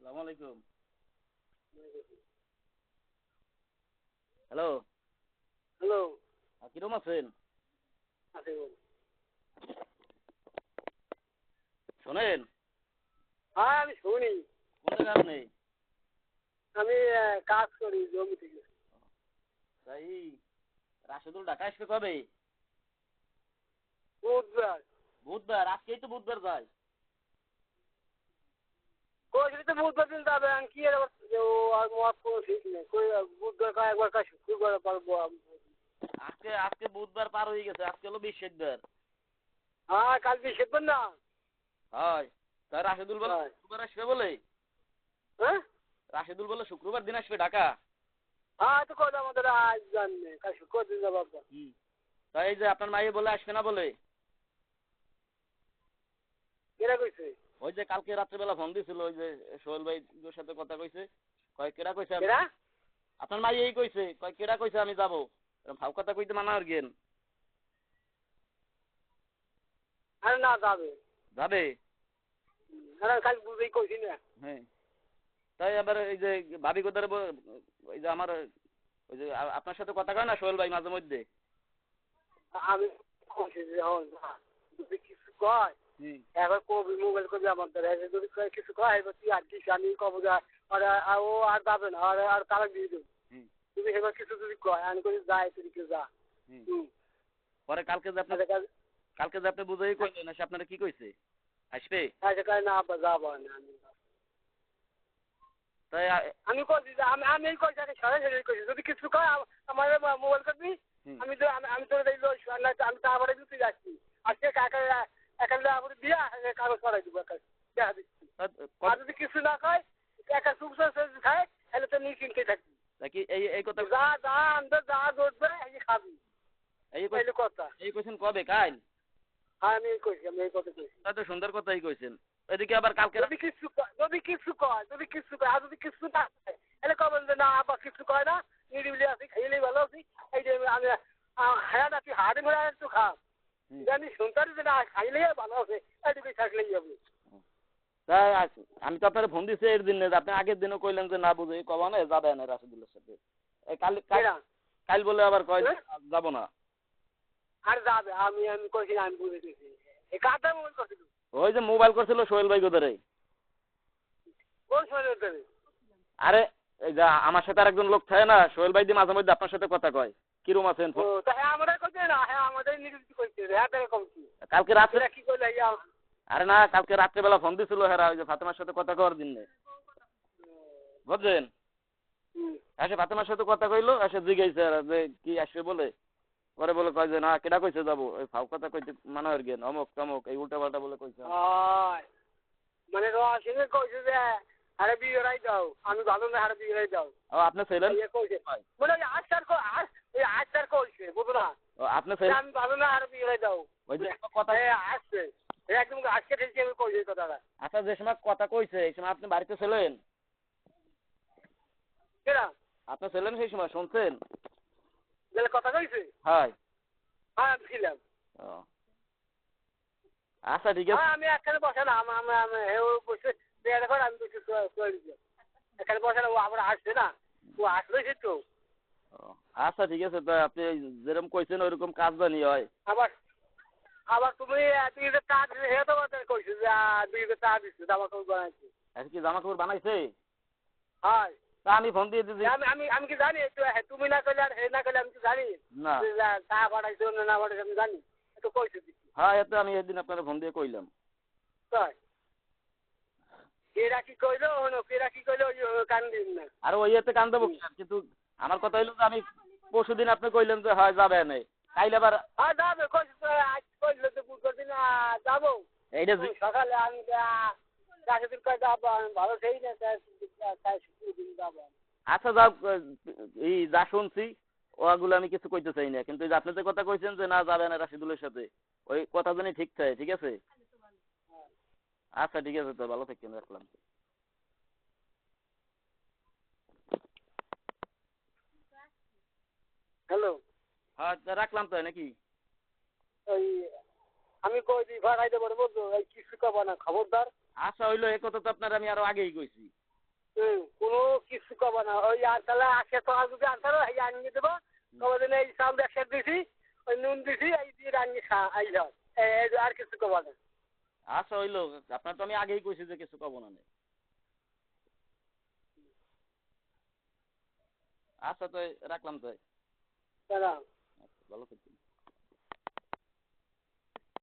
আসসালামু আলাইকুম। Hello. Hello. কিরম আছেন? আছে বল। শোনেন। হ্যাঁ আমি শুনি। কোন জায়গায় আপনি? আমি কাজ করি জমি থেকে। তাই রাশেদুল ঢাকা আসবে কবে? বুধবার। বুধবার, আজকেই তো বুধবার যায়। কইলি তো বুধবার দিন যাবে আমি কি আর ও আর মত কোনো ঠিক নেই কই বুধবার কা একবার কা শুক্রবার পারবো আজকে আজকে বুধবার পার হয়ে গেছে, আজকে হলো বৃহস্পতিবার। হ্যাঁ কাল বৃহস্পতিবার না। হয়। তাই রাশেদুল বলে হ্যাঁ। শুক্রবার আসবে বলে। হ্যাঁ রাশেদুল বলে শুক্রবার দিন আসবে ঢাকা। হ্যাঁ তো কইলে আমাদের আজ জানবে কাল শুক্রবার দিন যাবো আব্বা। হুম। তাই এই যে আপনার মাইয়ে বলে আসবে না বলে। কেরা কইছে? ওই যে কালকে রাত্রেবেলা ফোন দিছিল, ওই যে সোহেল ভাইয়ের সাথে কথা কইছে। কয় কেডা কইছে কেরা? আপনার মাই এই কইছে, কয় কেডা কইছে আমি যাবো। ভাব কথা কইতে মানা আর গেন। আরে না যাবে। যাবে। আরে কাল বুঝেই কইছি না। হ্যাঁ। তাই আবার এই যে ভাবি কোথায় ওই যে আমার ওই যে আপনার সাথে কথা কয় না সোহেল ভাই মাঝে মধ্যে। আমি কইছি যে হন যদি কিছু কয় হুম। এবার কবি মোবাইল করবি আমার দ্বারা যদি কিছু কয় এবার তুই আর কি আমি কব যা আর ও আর যাবে না আর আর তালাক দিয়ে দেবো হুম। তুমি এবার কিছু যদি কয় আমি করি যাই তুই কি যা। হুম। হুম। পরে কালকে যে আপনি বুঝাই কইলেন, সে আপনারা কি কইছে আসবে? আচ্ছা কাজ না আব্বা যাবো না তাই আমি কইছি যে আমি এই কইছি আগে সরাসরি কইছি যদি কিছু কয় আমার মোবাইল করবি হুম। আমি তো আমি তোর এই আমি তারপরে তুই যাচ্ছি আজকে কাকা একা আমার দিয়া কাগজ করাই দিব একা দেখা দিচ্ছি আর যদি কিছু না খায় একা সুপসা খায় তাহলে তো নিশ্চিন্তে থাকবি নাকি এই কথা যা যা আনতে যা ধরবে এই খাবি এই কথা। এই কইছেন কবে? কাল? হ্যাঁ আমি এই কইছি আমি এই কথা কইছি। তা তো সুন্দর কথাই কইছেন। এদিকে আবার কালকে যদি কিছু কয় আর যদি কিছু না কয় তাহলে কবেন যে না আবার কিছু কয় না নিরিবিলি আছি খাইলেই ভালো আছি এই যে আমি হ্যাঁ না তুই হাড়ি ঘোড়া একটু খা জানি শুনতে যে না খাইলেই ভালো আছে এইটুকুই থাকলেই হবে। তাই আমি তো আপনার ফোন দিছি এর দিন, আপনি আগের দিনও কইলেন যে না বুঝে কবা না যাবে না রাশিদুলের সাথে। এই কাল বলে আবার কয় যাব না। আর যাবে আমি আমি কইছি আমি বুঝে দিয়েছি এই কাটা মোবাইল করছিল ওই যে মোবাইল করছিল সোহেল ভাই গোদরে। কোন সময় দেবে? আরে এই যে আমার সাথে আরেকজন লোক থাকে না সোহেল ভাই দিয়ে মাঝে মধ্যে আপনার সাথে কথা কয়। কিরম আছেন? ও তা হ্যাঁ আমরা কইছে না হ্যাঁ আমাদের নিরুক্তি কইছে হ্যাঁ তাহলে কম কি কালকে রাত্রে কি কইলে আরে না কালকে রাত্রেবেলা ফোন দিছিল হেরা ওই যে ফাতেমার সাথে কথা কওয়ার দিন বুঝছেন। এসে ফাতেমার সাথে কথা কইলো, এসে জিজ্ঞাসা যে কি আসবে বলে। পরে বলে কয় যে না কেডা কইছে যাবো, ওই ফাউ কথা কইতে মানা আর গেন অমুক তমুক এই উল্টা পাল্টা বলে কইছে। মানে রসিনে কইছে যে আরে বিয়েরাই দাও আমি ভালো না আরে বিয়েরাই দাও। ও আপনি ছিলেন কইছে মানে আচার কইছে বুঝো না আপনি ছিলেন আমি ভালো না আরে বিয়েরাই দাও ওই যে কথা আসছে একদম আজকে থেকে আমি কইছি কথাটা। আচ্ছা যে সময় কথা কইছে এই সময় আপনি বাড়িতে ছিলেন? কেরা আপনি ছিলেন সেই সময়? শুনছেন যে কথা কইছে? হয়। হ্যাঁ আমি ছিলাম। আচ্ছা ঠিক আছে। আমি এখানে বসে না আমি ও বসে দেখো আমি কিছু এখানে বসে না ও আবার আসছে না ও আসলে সে তো। আচ্ছা ঠিক আছে, তো আপনি যেরকম কইছেন ওইরকম কাজ জানি হয়। আবার আবার তুমি 2 টাকা দিলে হে তো কইছো যে 2 টাকা দিছো জামা কাপড় বানাইছি। আচ্ছা কি জামা কাপড় বানাইছে? হ্যাঁ তা আমি ফোন দিয়ে দিছি। আমি কি জানি তুমি না কইলে আর হে না কইলে আমি কি জানি না টাকা পাঠাইছো না পাঠাইছো আমি জানি তো কইছো হ্যাঁ এত আমি একদিন আপনার ফোন দিয়ে কইলাম। তাই কেরা কি কইলো হনো কেরা কি কইলো কান দিন না আর ওই এতে কান দেবো কিন্তু আমার কথা হইলো যে আমি পরশুদিন আপনি কইলেন যে হয় যাবে না কাইলে আবার যাবে আজ কইলো তো বুধবার দিন যাবো এইটা সকালে আমি দিন কয় যাবো আমি ভালো সেই না দিন যাবো। আচ্ছা যাও এই যা শুনছি ওগুলো আমি কিছু কইতে চাই না, কিন্তু আপনি যে কথা কইছেন যে না যাবে না রাশিদুলের সাথে ওই কথা জানি ঠিক চাই। ঠিক আছে আচ্ছা ঠিক আছে, তো ভালো থাকেন, রাখলাম। হ্যালো হ্যাঁ রাখলাম তো নাকি? ওই আমি কই দিই ভাড়াইতে পারবো তো এই কিছু কব না খবরদার। আচ্ছা হইলো এই কথা তো আপনার আমি আরো আগেই কইছি। কোনো কিছু কব না ওই আনতালে আসে তো যদি আনতালে এই আনিয়ে দেবো কবদিন এই সাউন্ড একসাথে দিছি ওই নুন দিছি এই দিয়ে রান্নি খা এই ধর আর কিছু কব না। আচ্ছা হইলো, আপনার তো আমি আগেই কইছি যে কিছু কব না। আচ্ছা তো রাখলাম তো। তারা আচ্ছা, ভালো থাকবেন।